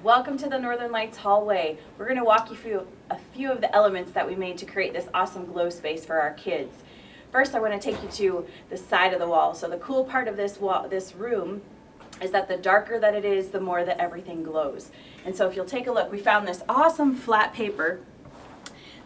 Welcome to the Northern Lights hallway. We're going to walk you through a few of the elements that we made to create this awesome glow space for our kids. First, I want to take you to the side of the wall. So the cool part of this room is that the darker that it is, the more that everything glows. And so if you'll take a look, we found this awesome flat paper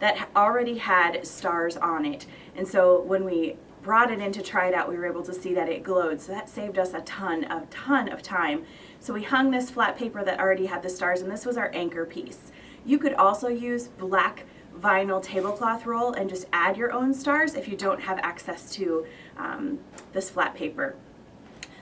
that already had stars on it. And so when we brought it in to try it out, we were able to see that it glowed. So that saved us a ton of time. So we hung this flat paper that already had the stars, and this was our anchor piece. You could also use black vinyl tablecloth roll and just add your own stars if you don't have access to this flat paper.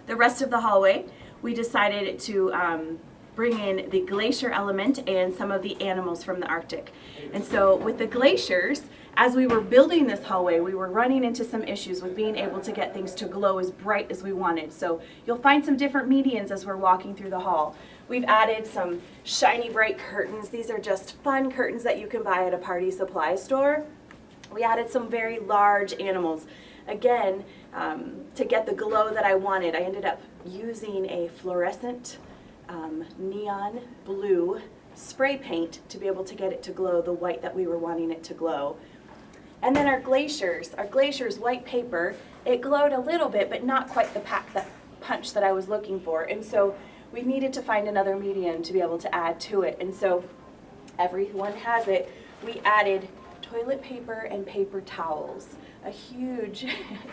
The rest of the hallway, we decided to bring in the glacier element and some of the animals from the Arctic. And so with the glaciers, as we were building this hallway, we were running into some issues with being able to get things to glow as bright as we wanted. So you'll find some different medians as we're walking through the hall. We've added some shiny bright curtains. These are just fun curtains that you can buy at a party supply store. We added some very large animals. Again, to get the glow that I wanted, I ended up using a fluorescent neon blue spray paint to be able to get it to glow the white that we were wanting it to glow. And then our glaciers white paper, it glowed a little bit, but not quite the punch that I was looking for. And so we needed to find another medium to be able to add to it. And so everyone has it. We added toilet paper and paper towels. A huge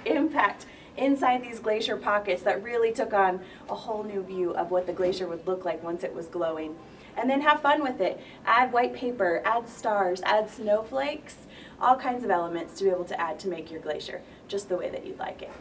impact inside these glacier pockets that really took on a whole new view of what the glacier would look like once it was glowing. And then have fun with it. Add white paper, add stars, add snowflakes, all kinds of elements to be able to add to make your glacier just the way that you'd like it.